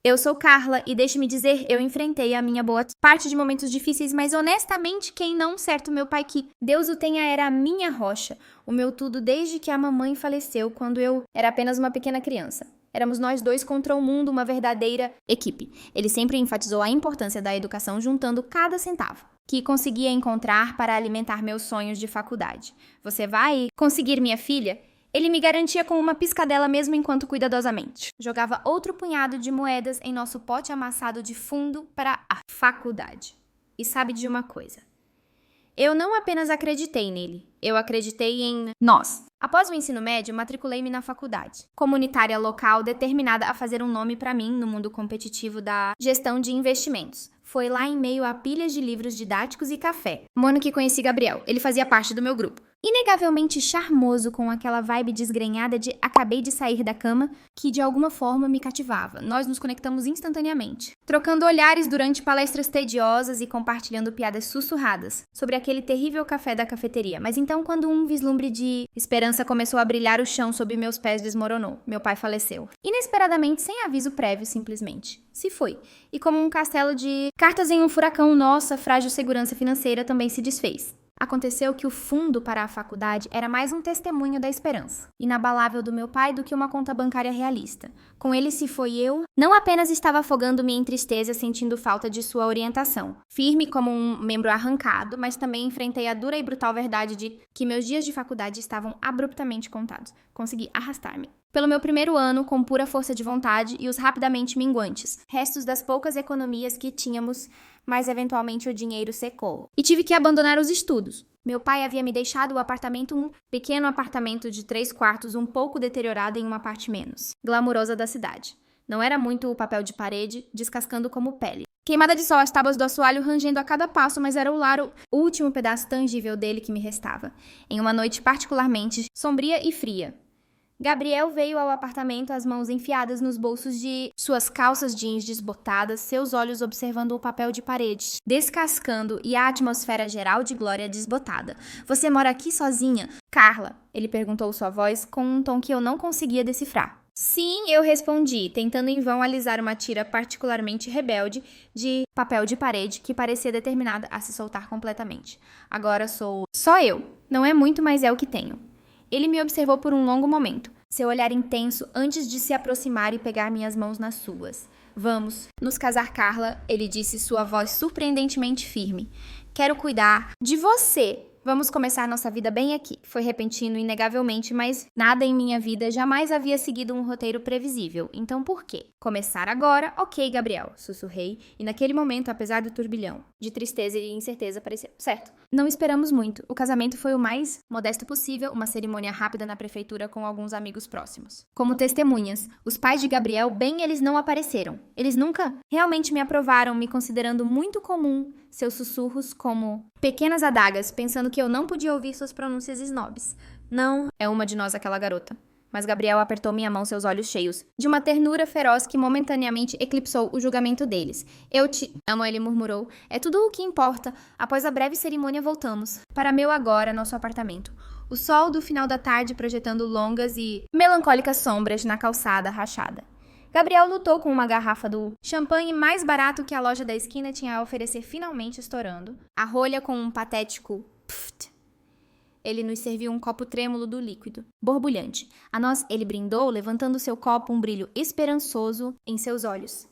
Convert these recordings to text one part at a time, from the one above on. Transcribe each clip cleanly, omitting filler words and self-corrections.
Eu sou Carla e deixe-me dizer, eu enfrentei a minha boa parte de momentos difíceis, mas honestamente, quem não, certo meu pai que Deus o tenha, era a minha rocha, o meu tudo desde que a mamãe faleceu quando eu era apenas uma pequena criança. Éramos nós dois contra o mundo, uma verdadeira equipe. Ele sempre enfatizou a importância da educação juntando cada centavo que conseguia encontrar para alimentar meus sonhos de faculdade. Você vai conseguir, minha filha? Ele me garantia com uma piscadela mesmo enquanto cuidadosamente jogava outro punhado de moedas em nosso pote amassado de fundo para a faculdade. E sabe de uma coisa? Eu não apenas acreditei nele, eu acreditei em nós. Após o ensino médio, matriculei-me na faculdade comunitária local determinada a fazer um nome para mim no mundo competitivo da gestão de investimentos. Foi lá em meio a pilhas de livros didáticos e café. No ano que conheci Gabriel, ele fazia parte do meu grupo. Inegavelmente charmoso, com aquela vibe desgrenhada de acabei de sair da cama, que de alguma forma me cativava. Nós nos conectamos instantaneamente, trocando olhares durante palestras tediosas e compartilhando piadas sussurradas sobre aquele terrível café da cafeteria. Mas então, quando um vislumbre de esperança começou a brilhar, o chão sob meus pés desmoronou. Meu pai faleceu. Inesperadamente, sem aviso prévio, simplesmente. Se foi. E como um castelo de cartas em um furacão, nossa frágil segurança financeira também se desfez. Aconteceu que o fundo para a faculdade era mais um testemunho da esperança, inabalável do meu pai do que uma conta bancária realista. Com ele se foi eu, não apenas estava afogando-me em tristeza sentindo falta de sua orientação, firme como um membro arrancado, mas também enfrentei a dura e brutal verdade de que meus dias de faculdade estavam abruptamente contados. Consegui arrastar-me pelo meu primeiro ano com pura força de vontade e os rapidamente minguantes, restos das poucas economias que tínhamos, mas eventualmente o dinheiro secou. E tive que abandonar os estudos. Meu pai havia me deixado o apartamento, um pequeno apartamento de 3 quartos, um pouco deteriorado em uma parte menos glamurosa da cidade. Não era muito o papel de parede, descascando como pele. Queimada de sol, as tábuas do assoalho rangendo a cada passo, mas era o lar, o último pedaço tangível dele que me restava. Em uma noite particularmente sombria e fria, Gabriel veio ao apartamento, as mãos enfiadas nos bolsos de suas calças jeans desbotadas, seus olhos observando o papel de parede, descascando e a atmosfera geral de Glória desbotada. Você mora aqui sozinha? Carla, ele perguntou sua voz com um tom que eu não conseguia decifrar. Sim, eu respondi, tentando em vão alisar uma tira particularmente rebelde de papel de parede que parecia determinada a se soltar completamente. Agora sou só eu. Não é muito, mas é o que tenho. Ele me observou por um longo momento, seu olhar intenso antes de se aproximar e pegar minhas mãos nas suas. Vamos nos casar, Carla, ele disse, sua voz surpreendentemente firme. Quero cuidar de você. Vamos começar nossa vida bem aqui. Foi repentino, inegavelmente, mas nada em minha vida jamais havia seguido um roteiro previsível. Então por quê? Começar agora? Ok, Gabriel, sussurrei, e naquele momento, apesar do turbilhão de tristeza e incerteza, parecia certo. Não esperamos muito. O casamento foi o mais modesto possível, uma cerimônia rápida na prefeitura com alguns amigos próximos. Como testemunhas, os pais de Gabriel, bem, eles não apareceram. Eles nunca realmente me aprovaram, me considerando muito comum, seus sussurros como pequenas adagas, pensando que eu não podia ouvir suas pronúncias snobs. Não é uma de nós aquela garota. Mas Gabriel apertou minha mão, seus olhos cheios de uma ternura feroz que momentaneamente eclipsou o julgamento deles. Eu te amo, ele murmurou. É tudo o que importa. Após a breve cerimônia, voltamos para meu agora, nosso apartamento. O sol do final da tarde projetando longas e melancólicas sombras na calçada rachada. Gabriel lutou com uma garrafa do champanhe mais barato que a loja da esquina tinha a oferecer, finalmente estourando. A rolha com um patético pft. Ele nos serviu um copo trêmulo do líquido, borbulhante. A nós, ele brindou, levantando seu copo, um brilho esperançoso em seus olhos.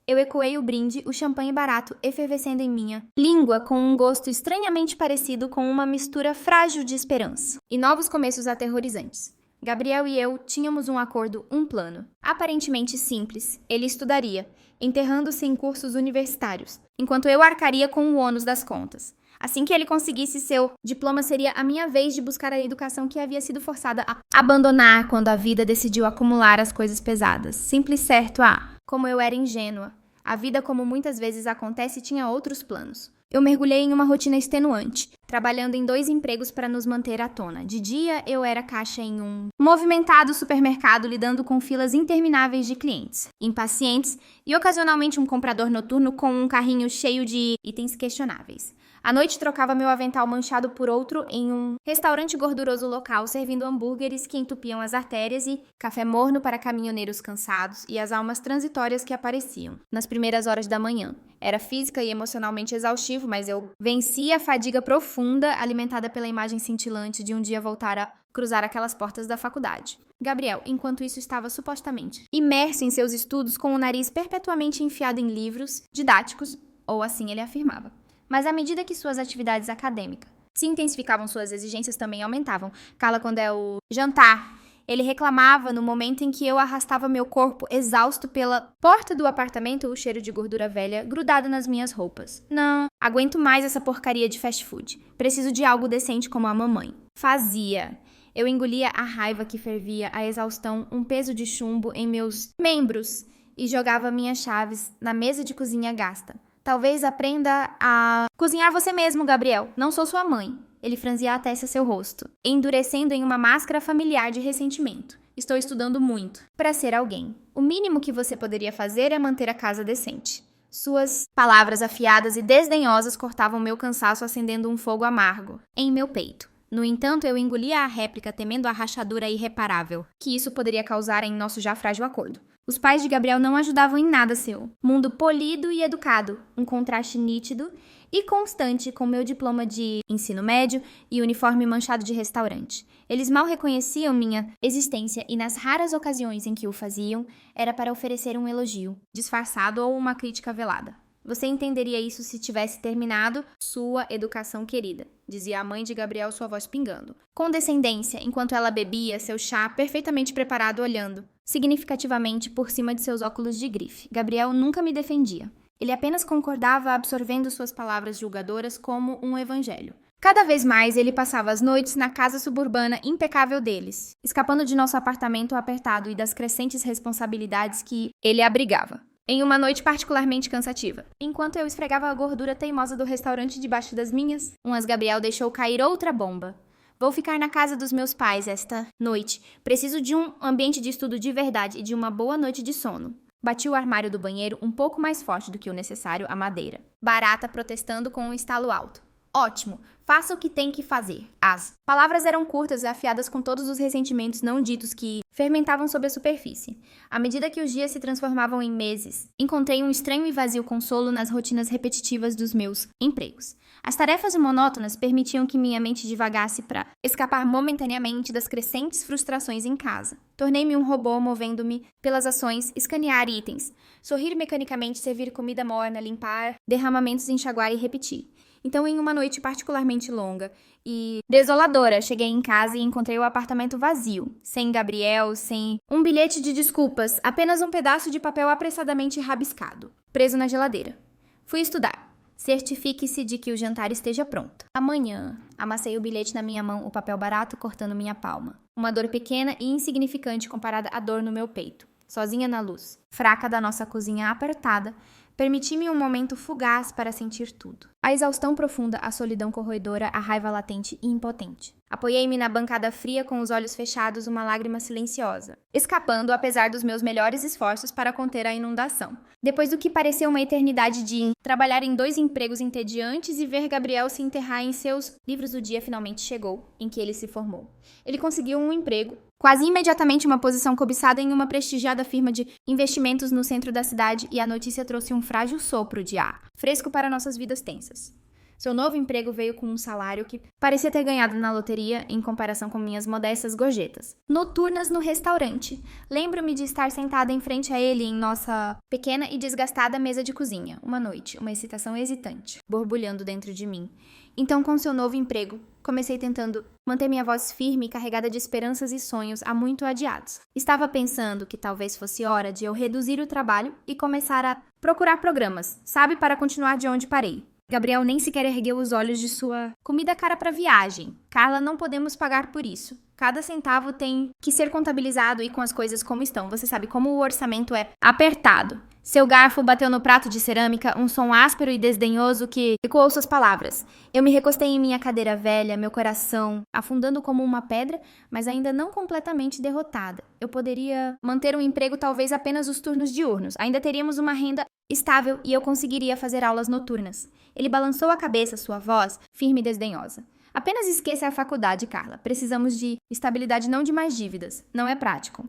Eu ecoei o brinde, o champanhe barato efervescendo em minha língua com um gosto estranhamente parecido com uma mistura frágil de esperança e novos começos aterrorizantes. Gabriel e eu tínhamos um acordo, um plano. Aparentemente simples. Ele estudaria, enterrando-se em cursos universitários, enquanto eu arcaria com o ônus das contas. Assim que ele conseguisse seu diploma, seria a minha vez de buscar a educação que havia sido forçada a abandonar quando a vida decidiu acumular as coisas pesadas. Simples, certo? Como eu era ingênua. A vida, como muitas vezes acontece, tinha outros planos. Eu mergulhei em uma rotina extenuante. trabalhando em 2 empregos para nos manter à tona. De dia, eu era caixa em um movimentado supermercado, lidando com filas intermináveis de clientes, impacientes, e ocasionalmente um comprador noturno com um carrinho cheio de itens questionáveis. À noite, trocava meu avental manchado por outro em um restaurante gorduroso local, servindo hambúrgueres que entupiam as artérias e café morno para caminhoneiros cansados e as almas transitórias que apareciam nas primeiras horas da manhã. Era física e emocionalmente exaustivo, mas eu vencia a fadiga profunda, alimentada pela imagem cintilante de um dia voltar a cruzar aquelas portas da faculdade. Gabriel, enquanto isso, estava supostamente imerso em seus estudos, com o nariz perpetuamente enfiado em livros didáticos, ou assim ele afirmava. Mas à medida que suas atividades acadêmicas se intensificavam, suas exigências também aumentavam. Carla, quando é o jantar, ele reclamava no momento em que eu arrastava meu corpo exausto pela porta do apartamento, o cheiro de gordura velha grudado nas minhas roupas. Não, aguento mais essa porcaria de fast food. Preciso de algo decente como a mamãe. Fazia. Eu engolia a raiva que fervia, a exaustão, um peso de chumbo em meus membros e jogava minhas chaves na mesa de cozinha gasta. Talvez aprenda a cozinhar você mesmo, Gabriel. Não sou sua mãe. Ele franzia a testa a seu rosto, endurecendo em uma máscara familiar de ressentimento. Estou estudando muito para ser alguém. O mínimo que você poderia fazer é manter a casa decente. Suas palavras afiadas e desdenhosas cortavam meu cansaço, acendendo um fogo amargo em meu peito. No entanto, eu engolia a réplica, temendo a rachadura irreparável que isso poderia causar em nosso já frágil acordo. Os pais de Gabriel não ajudavam em nada seu mundo polido e educado, um contraste nítido e constante com meu diploma de ensino médio e uniforme manchado de restaurante. Eles mal reconheciam minha existência e nas raras ocasiões em que o faziam, era para oferecer um elogio, disfarçado ou uma crítica velada. Você entenderia isso se tivesse terminado sua educação querida, dizia a mãe de Gabriel, sua voz pingando. Condescendência, enquanto ela bebia seu chá perfeitamente preparado, olhando significativamente por cima de seus óculos de grife. Gabriel nunca me defendia. Ele apenas concordava, absorvendo suas palavras julgadoras como um evangelho. Cada vez mais ele passava as noites na casa suburbana impecável deles, escapando de nosso apartamento apertado e das crescentes responsabilidades que ele abrigava. Em uma noite particularmente cansativa, enquanto eu esfregava a gordura teimosa do restaurante debaixo das minhas, Gabriel deixou cair outra bomba. Vou ficar na casa dos meus pais esta noite. Preciso de um ambiente de estudo de verdade e de uma boa noite de sono. Bati o armário do banheiro um pouco mais forte do que o necessário à madeira. Barata protestando com um estalo alto. Ótimo, faça o que tem que fazer. As palavras eram curtas e afiadas com todos os ressentimentos não ditos que fermentavam sob a superfície. À medida que os dias se transformavam em meses, encontrei um estranho e vazio consolo nas rotinas repetitivas dos meus empregos. As tarefas monótonas permitiam que minha mente divagasse para escapar momentaneamente das crescentes frustrações em casa. Tornei-me um robô movendo-me pelas ações, escanear itens, sorrir mecanicamente, servir comida morna, limpar derramamentos, enxaguar e repetir. Então, em uma noite particularmente longa e desoladora, cheguei em casa e encontrei o apartamento vazio, sem Gabriel, sem um bilhete de desculpas, apenas um pedaço de papel apressadamente rabiscado, preso na geladeira. Fui estudar. Certifique-se de que o jantar esteja pronto. Amanhã. Amassei o bilhete na minha mão, o papel barato cortando minha palma. Uma dor pequena e insignificante comparada à dor no meu peito. Sozinha na luz, fraca da nossa cozinha apertada, permiti-me um momento fugaz para sentir tudo. A exaustão profunda, a solidão corroedora, a raiva latente e impotente. Apoiei-me na bancada fria com os olhos fechados, uma lágrima silenciosa, escapando apesar dos meus melhores esforços para conter a inundação. Depois do que pareceu uma eternidade de trabalhar em 2 empregos entediantes e ver Gabriel se enterrar em seus livros, o dia finalmente chegou em que ele se formou. Ele conseguiu um emprego, quase imediatamente uma posição cobiçada em uma prestigiada firma de investimentos no centro da cidade, e a notícia trouxe um frágil sopro de ar, fresco para nossas vidas tensas. Seu novo emprego veio com um salário que parecia ter ganhado na loteria em comparação com minhas modestas gorjetas. Noturnas no restaurante. Lembro-me de estar sentada em frente a ele em nossa pequena e desgastada mesa de cozinha. Uma noite, uma excitação hesitante, borbulhando dentro de mim. Então, com seu novo emprego, comecei tentando manter minha voz firme e carregada de esperanças e sonhos há muito adiados. Estava pensando que talvez fosse hora de eu reduzir o trabalho e começar a procurar programas, sabe, para continuar de onde parei. Gabriel nem sequer ergueu os olhos de sua comida cara para viagem. Carla, não podemos pagar por isso. Cada centavo tem que ser contabilizado e com as coisas como estão. Você sabe como o orçamento é apertado. Seu garfo bateu no prato de cerâmica, um som áspero e desdenhoso que ecoou suas palavras. Eu me recostei em minha cadeira velha, meu coração afundando como uma pedra, mas ainda não completamente derrotada. Eu poderia manter um emprego talvez apenas os turnos diurnos. Ainda teríamos uma renda estável e eu conseguiria fazer aulas noturnas. Ele balançou a cabeça, sua voz firme e desdenhosa. Apenas esqueça a faculdade, Carla. Precisamos de estabilidade, não de mais dívidas. Não é prático.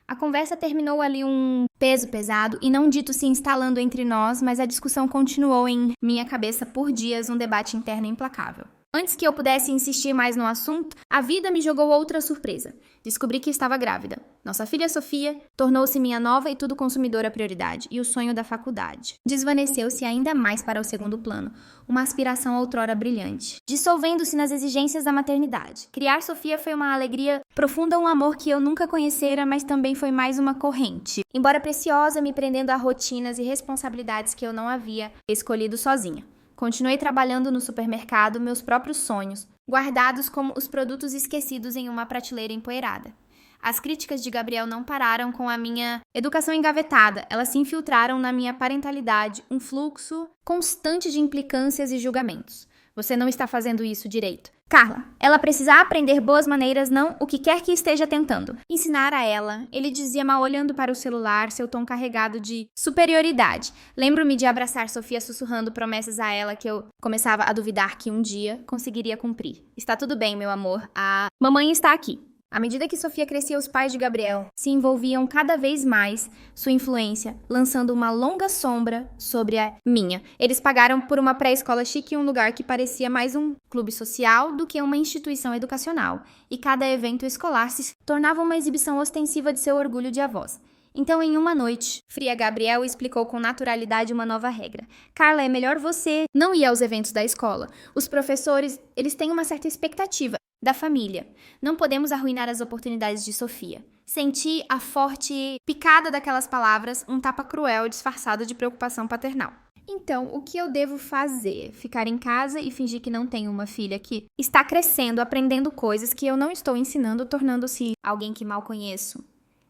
A conversa terminou ali um peso pesado e não dito se instalando entre nós, mas a discussão continuou em minha cabeça por dias, um debate interno implacável. Antes que eu pudesse insistir mais no assunto, a vida me jogou outra surpresa. Descobri que estava grávida. Nossa filha Sofia tornou-se minha nova e tudo consumidora prioridade, e o sonho da faculdade desvaneceu-se ainda mais para o segundo plano, uma aspiração outrora brilhante, dissolvendo-se nas exigências da maternidade. Criar Sofia foi uma alegria profunda, um amor que eu nunca conhecera, mas também foi mais uma corrente, embora preciosa, me prendendo a rotinas e responsabilidades que eu não havia escolhido sozinha. Continuei trabalhando no supermercado, meus próprios sonhos, guardados como os produtos esquecidos em uma prateleira empoeirada. As críticas de Gabriel não pararam com a minha educação engavetada, elas se infiltraram na minha parentalidade, um fluxo constante de implicâncias e julgamentos. Você não está fazendo isso direito. Carla, ela precisa aprender boas maneiras, não o que quer que esteja tentando. Ensinar a ela, ele dizia mal olhando para o celular, seu tom carregado de superioridade. Lembro-me de abraçar Sofia sussurrando promessas a ela que eu começava a duvidar que um dia conseguiria cumprir. Está tudo bem, meu amor. A mamãe está aqui. À medida que Sofia crescia, os pais de Gabriel se envolviam cada vez mais, sua influência lançando uma longa sombra sobre a minha. Eles pagaram por uma pré-escola chique em um lugar que parecia mais um clube social do que uma instituição educacional, e cada evento escolar se tornava uma exibição ostensiva de seu orgulho de avós. Então, em uma noite, Fria Gabriel explicou com naturalidade uma nova regra. Carla, é melhor você não ir aos eventos da escola. Os professores, eles têm uma certa expectativa da família. Não podemos arruinar as oportunidades de Sofia. Senti a forte picada daquelas palavras, um tapa cruel disfarçado de preocupação paternal. Então, o que eu devo fazer? Ficar em casa e fingir que não tenho uma filha que está crescendo, aprendendo coisas que eu não estou ensinando, tornando-se alguém que mal conheço?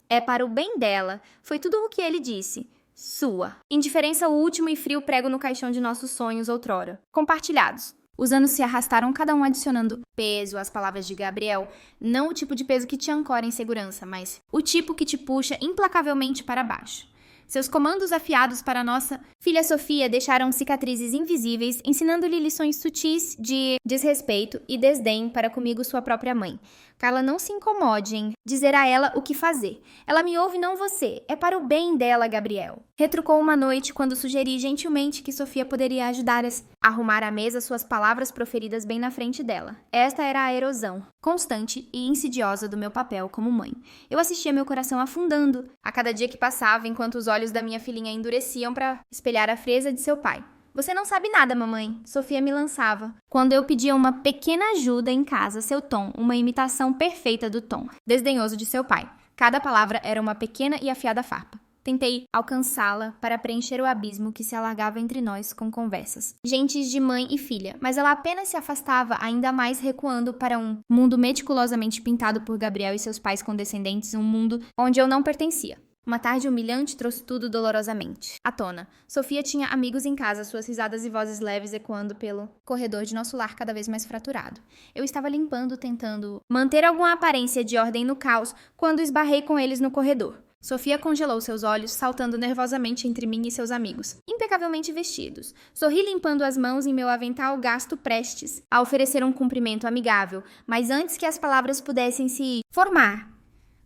É para o bem dela. Foi tudo o que ele disse. Sua. Indiferença o último e frio prego no caixão de nossos sonhos outrora. Compartilhados. Os anos se arrastaram, cada um adicionando peso às palavras de Gabriel. Não o tipo de peso que te ancora em segurança, mas o tipo que te puxa implacavelmente para baixo. Seus comandos afiados para nossa filha Sofia deixaram cicatrizes invisíveis, ensinando-lhe lições sutis de desrespeito e desdém para comigo, sua própria mãe. Carla, não se incomode em dizer a ela o que fazer. Ela me ouve, não você. É para o bem dela, Gabriel. Retrucou uma noite quando sugeri gentilmente que Sofia poderia ajudar a arrumar a mesa, suas palavras proferidas bem na frente dela. Esta era a erosão constante e insidiosa do meu papel como mãe. Eu assistia meu coração afundando a cada dia que passava, enquanto os olhos da minha filhinha endureciam para espelhar a frieza de seu pai. Você não sabe nada, mamãe. Sofia me lançava. Quando eu pedia uma pequena ajuda em casa, seu tom, uma imitação perfeita do tom desdenhoso de seu pai. Cada palavra era uma pequena e afiada farpa. Tentei alcançá-la para preencher o abismo que se alargava entre nós com conversas gentis de mãe e filha, mas ela apenas se afastava, ainda mais recuando para um mundo meticulosamente pintado por Gabriel e seus pais condescendentes, um mundo onde eu não pertencia. Uma tarde humilhante trouxe tudo dolorosamente à tona. Sofia tinha amigos em casa, suas risadas e vozes leves ecoando pelo corredor de nosso lar cada vez mais fraturado. Eu estava limpando, tentando manter alguma aparência de ordem no caos, quando esbarrei com eles no corredor. Sofia congelou seus olhos, saltando nervosamente entre mim e seus amigos, impecavelmente vestidos. Sorri limpando as mãos em meu avental gasto prestes a oferecer um cumprimento amigável, mas antes que as palavras pudessem se formar,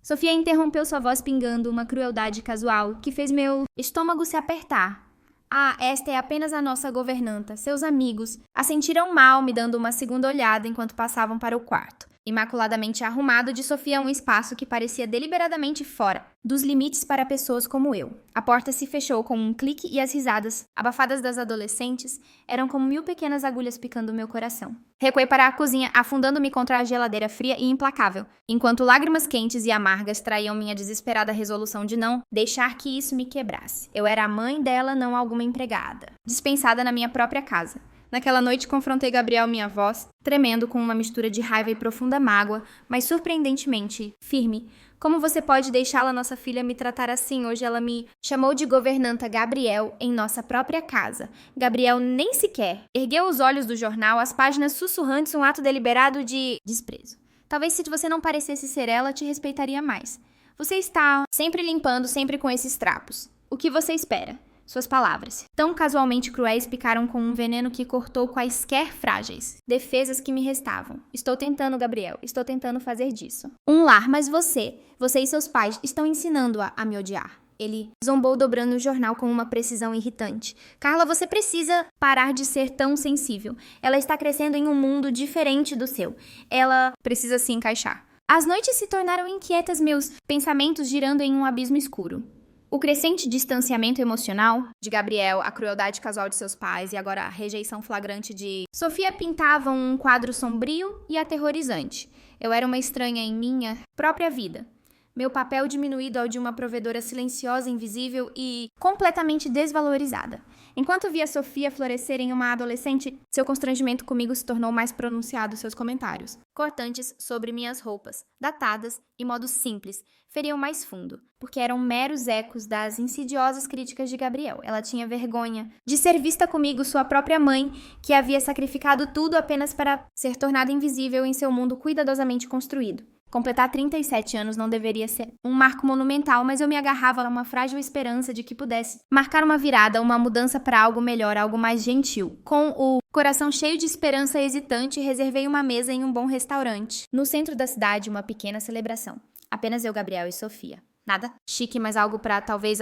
Sofia interrompeu sua voz pingando uma crueldade casual que fez meu estômago se apertar. Ah, esta é apenas a nossa governanta. Seus amigos a sentiram mal me dando uma segunda olhada enquanto passavam para o quarto. Imaculadamente arrumado, de Sofia um espaço que parecia deliberadamente fora dos limites para pessoas como eu. A porta se fechou com um clique e as risadas, abafadas das adolescentes, eram como 1000 pequenas agulhas picando meu coração. Recuei para a cozinha, afundando-me contra a geladeira fria e implacável, enquanto lágrimas quentes e amargas traíam minha desesperada resolução de não deixar que isso me quebrasse. Eu era a mãe dela, não alguma empregada, dispensada na minha própria casa. Naquela noite confrontei Gabriel, minha voz, tremendo com uma mistura de raiva e profunda mágoa, mas surpreendentemente firme. Como você pode deixá-la, nossa filha, me tratar assim? Hoje ela me chamou de governanta Gabriel em nossa própria casa. Gabriel nem sequer ergueu os olhos do jornal, as páginas sussurrantes, um ato deliberado de desprezo. Talvez se você não parecesse ser ela, te respeitaria mais. Você está sempre limpando, sempre com esses trapos. O que você espera? Suas palavras, tão casualmente cruéis, picaram com um veneno que cortou quaisquer frágeis defesas que me restavam. Estou tentando, Gabriel, estou tentando fazer disso um lar, mas você e seus pais estão ensinando-a a me odiar. Ele zombou, dobrando o jornal com uma precisão irritante. Carla, você precisa parar de ser tão sensível. Ela está crescendo em um mundo diferente do seu. Ela precisa se encaixar. As noites se tornaram inquietas, meus pensamentos girando em um abismo escuro. O crescente distanciamento emocional de Gabriel, a crueldade casual de seus pais e agora a rejeição flagrante de Sofia pintavam um quadro sombrio e aterrorizante. Eu era uma estranha em minha própria vida. Meu papel diminuído ao de uma provedora silenciosa, invisível e completamente desvalorizada. Enquanto via Sofia florescer em uma adolescente, seu constrangimento comigo se tornou mais pronunciado. Seus comentários, cortantes sobre minhas roupas, datadas e modo simples, feriam mais fundo, porque eram meros ecos das insidiosas críticas de Gabriel. Ela tinha vergonha de ser vista comigo, sua própria mãe, que havia sacrificado tudo apenas para ser tornada invisível em seu mundo cuidadosamente construído. Completar 37 anos não deveria ser um marco monumental, mas eu me agarrava a uma frágil esperança de que pudesse marcar uma virada, uma mudança para algo melhor, algo mais gentil. Com o coração cheio de esperança hesitante, reservei uma mesa em um bom restaurante. No centro da cidade, uma pequena celebração. Apenas eu, Gabriel e Sofia. Nada chique, mas algo para talvez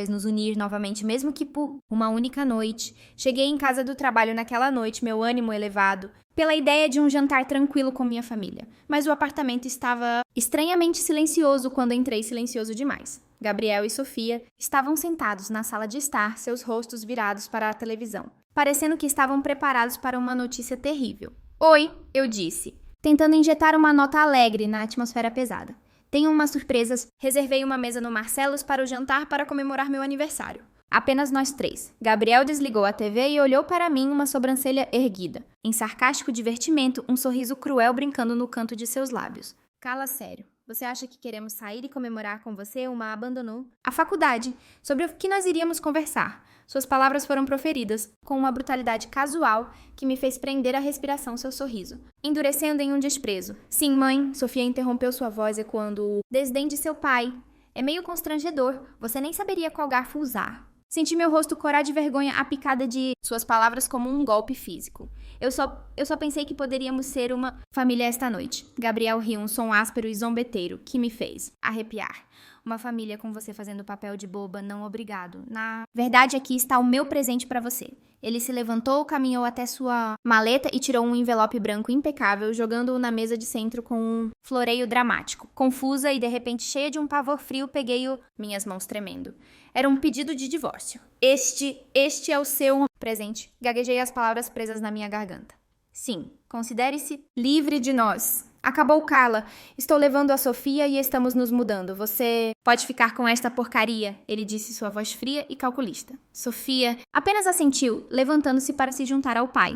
nos unir novamente, mesmo que por uma única noite. Cheguei em casa do trabalho naquela noite, meu ânimo elevado pela ideia de um jantar tranquilo com minha família. Mas o apartamento estava estranhamente silencioso quando entrei, silencioso demais. Gabriel e Sofia estavam sentados na sala de estar, seus rostos virados para a televisão, parecendo que estavam preparados para uma notícia terrível. Oi, eu disse, tentando injetar uma nota alegre na atmosfera pesada. Tenho umas surpresas. Reservei uma mesa no Marcelos para o jantar para comemorar meu aniversário. Apenas nós três. Gabriel desligou a TV e olhou para mim, uma sobrancelha erguida. Em sarcástico divertimento, um sorriso cruel brincando no canto de seus lábios. Cala sério. Você acha que queremos sair e comemorar com você? Uma abandonou a faculdade. Sobre o que nós iríamos conversar. Suas palavras foram proferidas com uma brutalidade casual que me fez prender a respiração, seu sorriso, endurecendo em um desprezo. Sim, mãe, Sofia interrompeu sua voz ecoando o desdém de seu pai. É meio constrangedor, você nem saberia qual garfo usar. Senti meu rosto corar de vergonha a picada de suas palavras como um golpe físico. Eu só pensei que poderíamos ser uma família esta noite. Gabriel riu, um som áspero e zombeteiro que me fez arrepiar. Uma família com você fazendo papel de boba, não obrigado. Na verdade, aqui está o meu presente para você. Ele se levantou, caminhou até sua maleta e tirou um envelope branco impecável, jogando-o na mesa de centro com um floreio dramático. Confusa e de repente cheia de um pavor frio, peguei-o, minhas mãos tremendo. Era um pedido de divórcio. Este é o seu presente. Gaguejei as palavras presas na minha garganta. Sim, considere-se livre de nós. Acabou, Carla. Estou levando a Sofia e estamos nos mudando. Você pode ficar com esta porcaria, ele disse, sua voz fria e calculista. Sofia apenas assentiu, levantando-se para se juntar ao pai.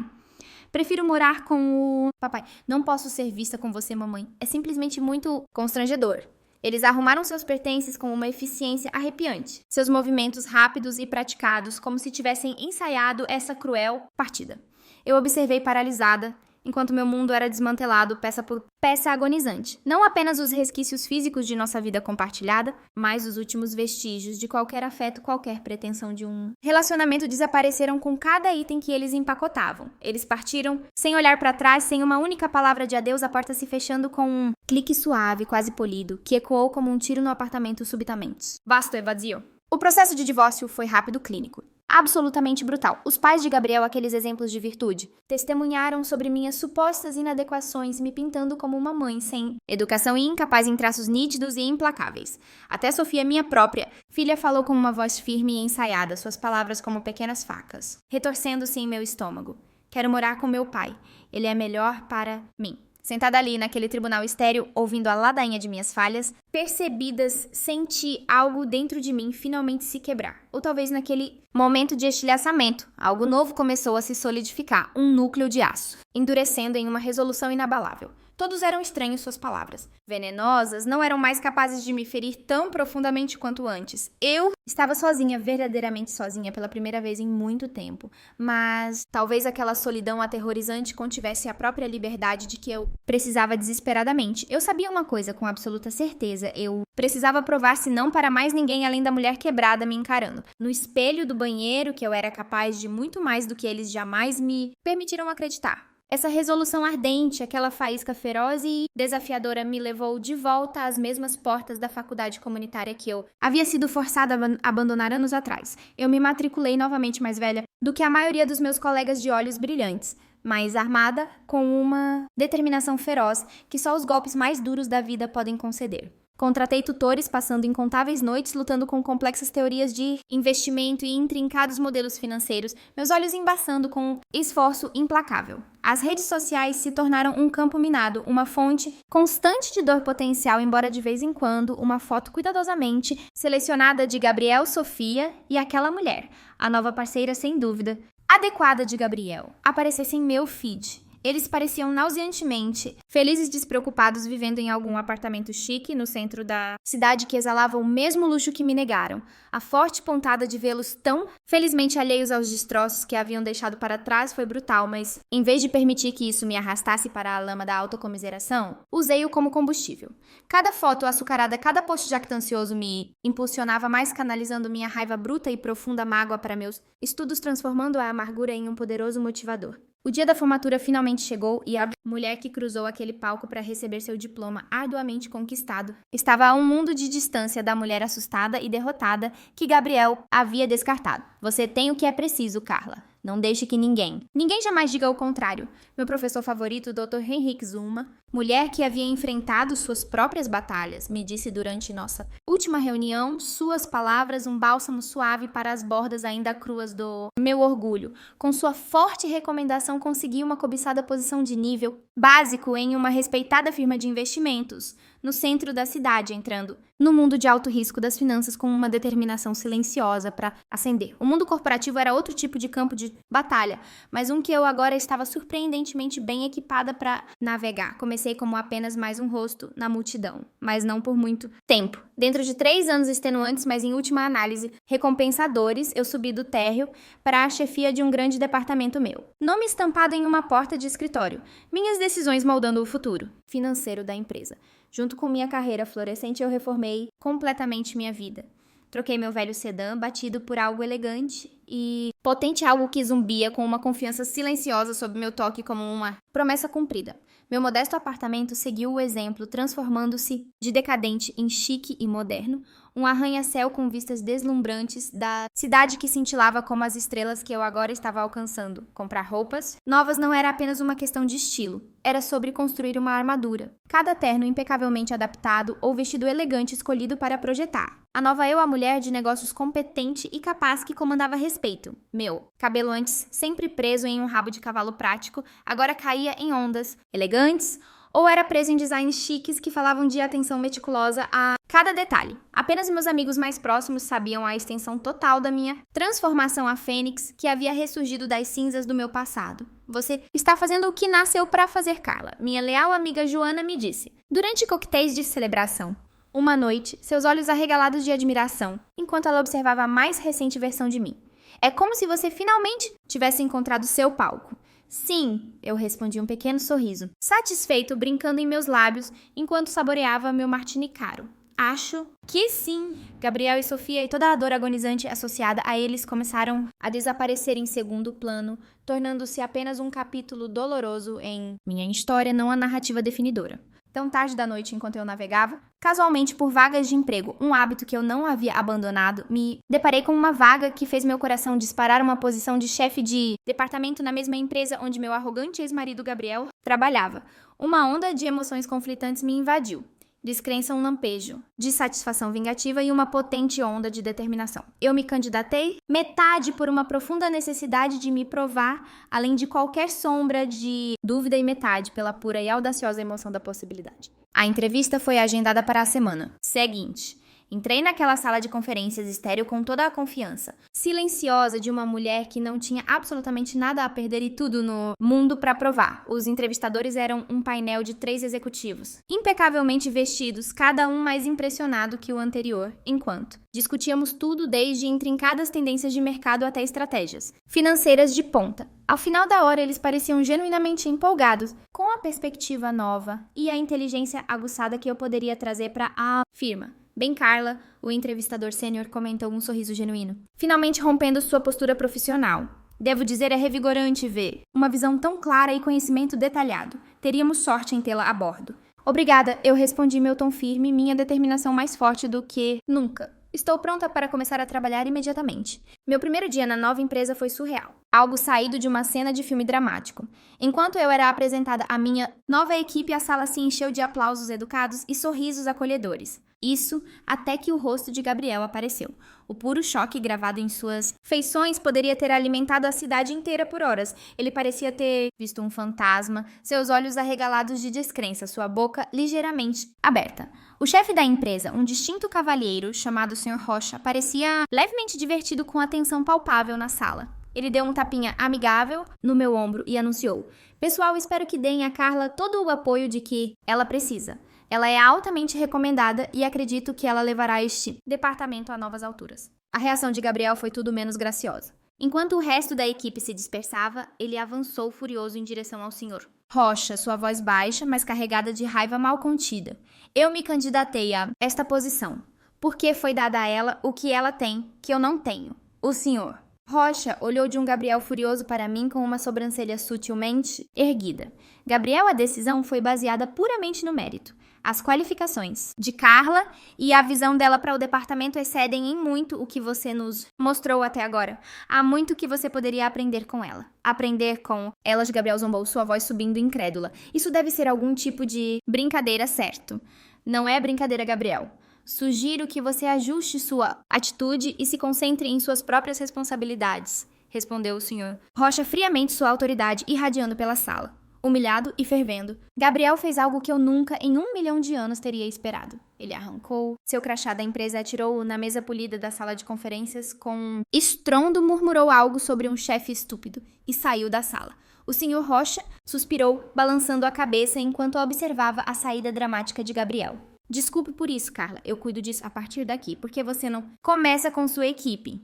Prefiro morar com o papai. Não posso ser vista com você, mamãe. É simplesmente muito constrangedor. Eles arrumaram seus pertences com uma eficiência arrepiante. Seus movimentos rápidos e praticados, como se tivessem ensaiado essa cruel partida. Eu observei paralisada, enquanto meu mundo era desmantelado peça por peça agonizante. Não apenas os resquícios físicos de nossa vida compartilhada, mas os últimos vestígios de qualquer afeto, qualquer pretensão de um relacionamento desapareceram com cada item que eles empacotavam. Eles partiram sem olhar para trás, sem uma única palavra de adeus, a porta se fechando com um clique suave, quase polido, que ecoou como um tiro no apartamento subitamente. Basto é vazio. O processo de divórcio foi rápido, clínico. Absolutamente brutal. Os pais de Gabriel, aqueles exemplos de virtude, testemunharam sobre minhas supostas inadequações, me pintando como uma mãe sem educação e incapaz em traços nítidos e implacáveis. Até Sofia, minha própria filha, falou com uma voz firme e ensaiada, suas palavras como pequenas facas, retorcendo-se em meu estômago. Quero morar com meu pai. Ele é melhor para mim. Sentada ali naquele tribunal estéril, ouvindo a ladainha de minhas falhas, percebidas, senti algo dentro de mim finalmente se quebrar. Ou talvez naquele momento de estilhaçamento, algo novo começou a se solidificar, um núcleo de aço, endurecendo em uma resolução inabalável. Todos eram estranhos suas palavras. Venenosas, não eram mais capazes de me ferir tão profundamente quanto antes. Eu estava sozinha, verdadeiramente sozinha, pela primeira vez em muito tempo. Mas talvez aquela solidão aterrorizante contivesse a própria liberdade de que eu precisava desesperadamente. Eu sabia uma coisa com absoluta certeza. Eu precisava provar-se não para mais ninguém além da mulher quebrada me encarando. No espelho do banheiro, que eu era capaz de muito mais do que eles jamais me permitiram acreditar. Essa resolução ardente, aquela faísca feroz e desafiadora me levou de volta às mesmas portas da faculdade comunitária que eu havia sido forçada a abandonar anos atrás. Eu me matriculei novamente mais velha do que a maioria dos meus colegas de olhos brilhantes, mas armada com uma determinação feroz que só os golpes mais duros da vida podem conceder. Contratei tutores, passando incontáveis noites lutando com complexas teorias de investimento e intrincados modelos financeiros, meus olhos embaçando com um esforço implacável. As redes sociais se tornaram um campo minado, uma fonte constante de dor potencial, embora de vez em quando uma foto cuidadosamente selecionada de Gabriel, Sofia e aquela mulher, a nova parceira sem dúvida, adequada de Gabriel, aparecesse em meu feed. Eles pareciam nauseantemente felizes e despreocupados vivendo em algum apartamento chique no centro da cidade que exalava o mesmo luxo que me negaram. A forte pontada de vê-los tão felizmente alheios aos destroços que haviam deixado para trás foi brutal, mas em vez de permitir que isso me arrastasse para a lama da autocomiseração, usei-o como combustível. Cada foto açucarada, cada post jactancioso me impulsionava mais, canalizando minha raiva bruta e profunda mágoa para meus estudos, transformando a amargura em um poderoso motivador. O dia da formatura finalmente chegou e a mulher que cruzou aquele palco para receber seu diploma arduamente conquistado estava a um mundo de distância da mulher assustada e derrotada que Gabriel havia descartado. Você tem o que é preciso, Carla. Não deixe que ninguém jamais diga o contrário. Meu professor favorito, Dr. Henrique Zuma, mulher que havia enfrentado suas próprias batalhas, me disse durante nossa última reunião, suas palavras um bálsamo suave para as bordas ainda cruas do meu orgulho. Com sua forte recomendação, consegui uma cobiçada posição de nível básico em uma respeitada firma de investimentos, no centro da cidade, entrando no mundo de alto risco das finanças com uma determinação silenciosa para ascender. O mundo corporativo era outro tipo de campo de batalha, mas um que eu agora estava surpreendentemente bem equipada para navegar. Comecei como apenas mais um rosto na multidão, mas não por muito tempo. Dentro de 3 anos extenuantes, mas em última análise recompensadores, eu subi do térreo para a chefia de um grande departamento meu. Nome estampado em uma porta de escritório. Minhas decisões moldando o futuro financeiro da empresa. Junto com minha carreira florescente, eu reformei completamente minha vida. Troquei meu velho sedã, batido por algo elegante e potente, algo que zumbia com uma confiança silenciosa sob meu toque como uma promessa cumprida. Meu modesto apartamento seguiu o exemplo, transformando-se de decadente em chique e moderno, um arranha-céu com vistas deslumbrantes da cidade que cintilava como as estrelas que eu agora estava alcançando. Comprar roupas novas não era apenas uma questão de estilo, era sobre construir uma armadura. Cada terno impecavelmente adaptado ou vestido elegante escolhido para projetar. A nova eu, a mulher de negócios competente e capaz que comandava respeito. Meu cabelo antes sempre preso em um rabo de cavalo prático, agora caía em ondas elegantes, ou era preso em designs chiques que falavam de atenção meticulosa a cada detalhe. Apenas meus amigos mais próximos sabiam a extensão total da minha transformação a fênix que havia ressurgido das cinzas do meu passado. Você está fazendo o que nasceu para fazer, Carla. Minha leal amiga Joana me disse, durante coquetéis de celebração. Uma noite, seus olhos arregalados de admiração, enquanto ela observava a mais recente versão de mim. É como se você finalmente tivesse encontrado seu palco. Sim, eu respondi um pequeno sorriso, satisfeito, brincando em meus lábios, enquanto saboreava meu martini caro. Acho que sim. Gabriel e Sofia e toda a dor agonizante associada a eles começaram a desaparecer em segundo plano, tornando-se apenas um capítulo doloroso em minha história, não a narrativa definidora. Tão tarde da noite, enquanto eu navegava, casualmente por vagas de emprego, um hábito que eu não havia abandonado, me deparei com uma vaga que fez meu coração disparar uma posição de chefe de departamento na mesma empresa onde meu arrogante ex-marido Gabriel trabalhava. Uma onda de emoções conflitantes me invadiu. Descrença um lampejo de satisfação vingativa e uma potente onda de determinação. Eu me candidatei, metade por uma profunda necessidade de me provar, além de qualquer sombra de dúvida, e metade pela pura e audaciosa emoção da possibilidade. A entrevista foi agendada para a semana seguinte. Entrei naquela sala de conferências estéril com toda a confiança, silenciosa de uma mulher que não tinha absolutamente nada a perder e tudo no mundo para provar. Os entrevistadores eram um painel de 3 executivos, impecavelmente vestidos, cada um mais impressionado que o anterior, enquanto discutíamos tudo desde intrincadas tendências de mercado até estratégias financeiras de ponta. Ao final da hora, eles pareciam genuinamente empolgados com a perspectiva nova e a inteligência aguçada que eu poderia trazer para a firma. Bem, Carla, o entrevistador sênior comentou um sorriso genuíno, finalmente rompendo sua postura profissional. Devo dizer, é revigorante ver uma visão tão clara e conhecimento detalhado. Teríamos sorte em tê-la a bordo. Obrigada, eu respondi meu tom firme, minha determinação mais forte do que nunca. Estou pronta para começar a trabalhar imediatamente. Meu primeiro dia na nova empresa foi surreal. Algo saído de uma cena de filme dramático. Enquanto eu era apresentada à minha nova equipe, a sala se encheu de aplausos educados e sorrisos acolhedores. Isso até que o rosto de Gabriel apareceu. O puro choque gravado em suas feições poderia ter alimentado a cidade inteira por horas. Ele parecia ter visto um fantasma, seus olhos arregalados de descrença, sua boca ligeiramente aberta. O chefe da empresa, um distinto cavalheiro chamado Sr. Rocha, parecia levemente divertido com a tensão palpável na sala. Ele deu um tapinha amigável no meu ombro e anunciou: Pessoal, espero que deem a Carla todo o apoio de que ela precisa. Ela é altamente recomendada e acredito que ela levará este departamento a novas alturas. A reação de Gabriel foi tudo menos graciosa. Enquanto o resto da equipe se dispersava, ele avançou furioso em direção ao senhor Rocha, sua voz baixa, mas carregada de raiva mal contida. Eu me candidatei a esta posição, porque foi dada a ela o que ela tem, que eu não tenho. O senhor Rocha olhou de um Gabriel furioso para mim com uma sobrancelha sutilmente erguida. Gabriel, a decisão foi baseada puramente no mérito. As qualificações de Carla e a visão dela para o departamento excedem em muito o que você nos mostrou até agora. Há muito que você poderia aprender com ela. Aprender com elas, Gabriel zombou, sua voz subindo incrédula. Isso deve ser algum tipo de brincadeira, certo? Não é brincadeira, Gabriel. Sugiro que você ajuste sua atitude e se concentre em suas próprias responsabilidades, respondeu o senhor Rocha friamente, sua autoridade irradiando pela sala. Humilhado e fervendo, Gabriel fez algo que eu nunca em 1 milhão de anos teria esperado. Ele arrancou seu crachá da empresa e atirou-o na mesa polida da sala de conferências com estrondo, murmurou algo sobre um chefe estúpido e saiu da sala. O senhor Rocha suspirou, balançando a cabeça enquanto observava a saída dramática de Gabriel. Desculpe por isso, Carla. Eu cuido disso a partir daqui. Por que você não começa com sua equipe?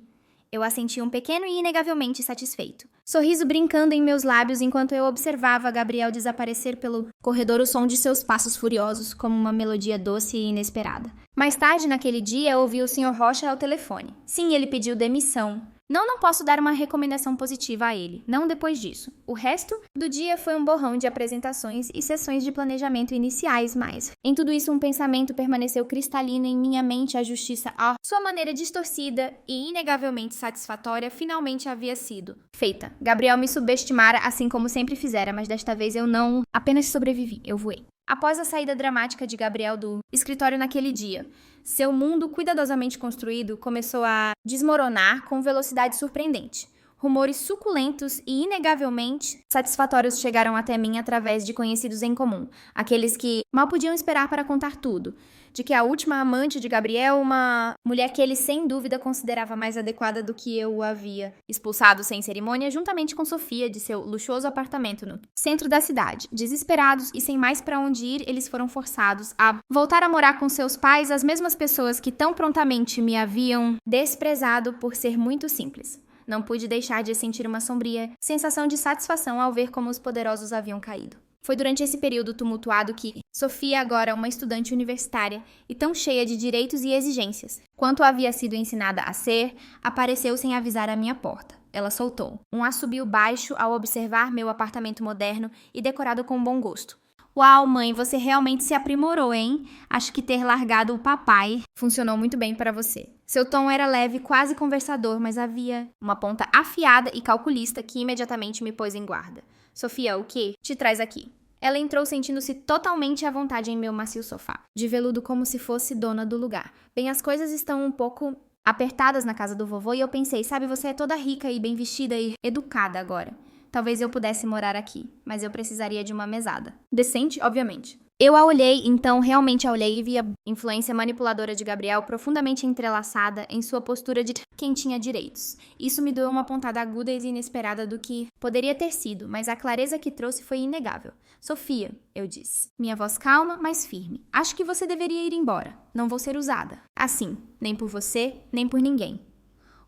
Eu assenti um pequeno e inegavelmente satisfeito. Sorriso brincando em meus lábios enquanto eu observava Gabriel desaparecer pelo corredor, o som de seus passos furiosos como uma melodia doce e inesperada. Mais tarde naquele dia, ouvi o Sr. Rocha ao telefone. Sim, ele pediu demissão. Não posso dar uma recomendação positiva a ele, não depois disso. O resto do dia foi um borrão de apresentações e sessões de planejamento iniciais, mas em tudo isso um pensamento permaneceu cristalino em minha mente: a justiça, a sua maneira distorcida e inegavelmente satisfatória, finalmente havia sido feita. Gabriel me subestimara assim como sempre fizera, mas desta vez eu não apenas sobrevivi, eu voei. Após a saída dramática de Gabriel do escritório naquele dia, seu mundo cuidadosamente construído começou a desmoronar com velocidade surpreendente. Rumores suculentos e inegavelmente satisfatórios chegaram até mim através de conhecidos em comum, aqueles que mal podiam esperar para contar tudo, de que a última amante de Gabriel, uma mulher que ele sem dúvida considerava mais adequada do que eu o havia expulsado sem cerimônia, juntamente com Sofia de seu luxuoso apartamento no centro da cidade. Desesperados e sem mais para onde ir, eles foram forçados a voltar a morar com seus pais, as mesmas pessoas que tão prontamente me haviam desprezado por ser muito simples. Não pude deixar de sentir uma sombria sensação de satisfação ao ver como os poderosos haviam caído. Foi durante esse período tumultuado que Sofia, agora uma estudante universitária e tão cheia de direitos e exigências quanto havia sido ensinada a ser, apareceu sem avisar à minha porta. Ela soltou um assobio baixo ao observar meu apartamento moderno e decorado com bom gosto. Uau, mãe, você realmente se aprimorou, hein? Acho que ter largado o papai funcionou muito bem para você. Seu tom era leve, quase conversador, mas havia uma ponta afiada e calculista que imediatamente me pôs em guarda. Sofia, o que te traz aqui? Ela entrou sentindo-se totalmente à vontade em meu macio sofá, de veludo como se fosse dona do lugar. Bem, as coisas estão um pouco apertadas na casa do vovô e eu pensei, sabe, você é toda rica e bem vestida e educada agora. Talvez eu pudesse morar aqui, mas eu precisaria de uma mesada. Decente, obviamente. Eu a olhei, então realmente a olhei e vi a influência manipuladora de Gabriel profundamente entrelaçada em sua postura de quem tinha direitos. Isso me deu uma pontada aguda e inesperada do que poderia ter sido, mas a clareza que trouxe foi inegável. Sofia, eu disse. Minha voz calma, mas firme. Acho que você deveria ir embora. Não vou ser usada. Assim, nem por você, nem por ninguém.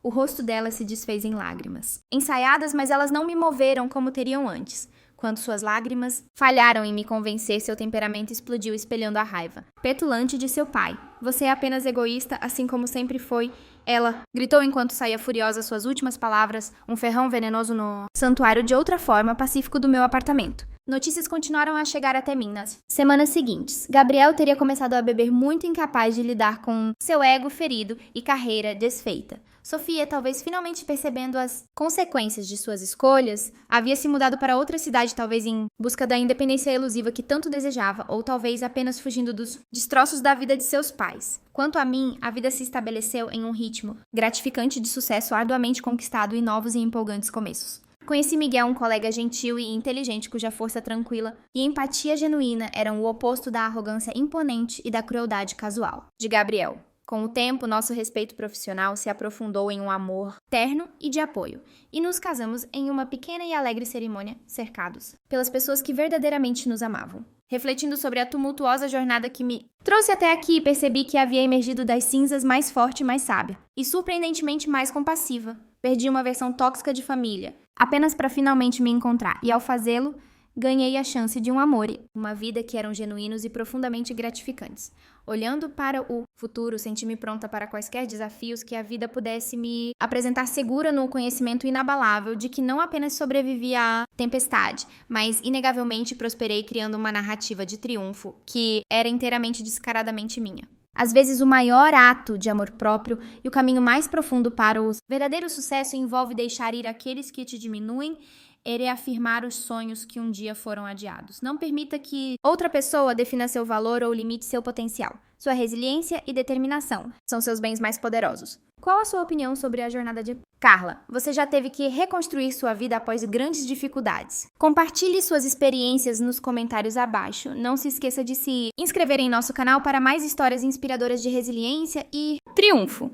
O rosto dela se desfez em lágrimas. Ensaiadas, mas elas não me moveram como teriam antes. Quando suas lágrimas falharam em me convencer, seu temperamento explodiu espelhando a raiva. Petulante de seu pai. Você é apenas egoísta, assim como sempre foi. Ela gritou enquanto saía furiosa suas últimas palavras, um ferrão venenoso no santuário de outra forma pacífico do meu apartamento. Notícias continuaram a chegar até mim nas semanas seguintes. Gabriel teria começado a beber muito incapaz de lidar com seu ego ferido e carreira desfeita. Sofia, talvez finalmente percebendo as consequências de suas escolhas, havia se mudado para outra cidade, talvez em busca da independência elusiva que tanto desejava, ou talvez apenas fugindo dos destroços da vida de seus pais. Quanto a mim, a vida se estabeleceu em um ritmo gratificante de sucesso arduamente conquistado e novos e empolgantes começos. Conheci Miguel, um colega gentil e inteligente cuja força tranquila e empatia genuína eram o oposto da arrogância imponente e da crueldade casual de Gabriel. Com o tempo, nosso respeito profissional se aprofundou em um amor terno e de apoio, e nos casamos em uma pequena e alegre cerimônia, cercados pelas pessoas que verdadeiramente nos amavam. Refletindo sobre a tumultuosa jornada que me trouxe até aqui, percebi que havia emergido das cinzas mais forte e mais sábia, e surpreendentemente mais compassiva. Perdi uma versão tóxica de família, apenas para finalmente me encontrar, e ao fazê-lo, ganhei a chance de um amor e uma vida que eram genuínos e profundamente gratificantes. Olhando para o futuro, senti-me pronta para quaisquer desafios que a vida pudesse me apresentar segura no conhecimento inabalável de que não apenas sobrevivi à tempestade, mas inegavelmente prosperei criando uma narrativa de triunfo que era inteiramente descaradamente minha. Às vezes, o maior ato de amor próprio e o caminho mais profundo para o verdadeiro sucesso envolve deixar ir aqueles que te diminuem e reafirmar os sonhos que um dia foram adiados. Não permita que outra pessoa defina seu valor ou limite seu potencial. Sua resiliência e determinação são seus bens mais poderosos. Qual a sua opinião sobre a jornada de Carla? Você já teve que reconstruir sua vida após grandes dificuldades. Compartilhe suas experiências nos comentários abaixo. Não se esqueça de se inscrever em nosso canal para mais histórias inspiradoras de resiliência e triunfo.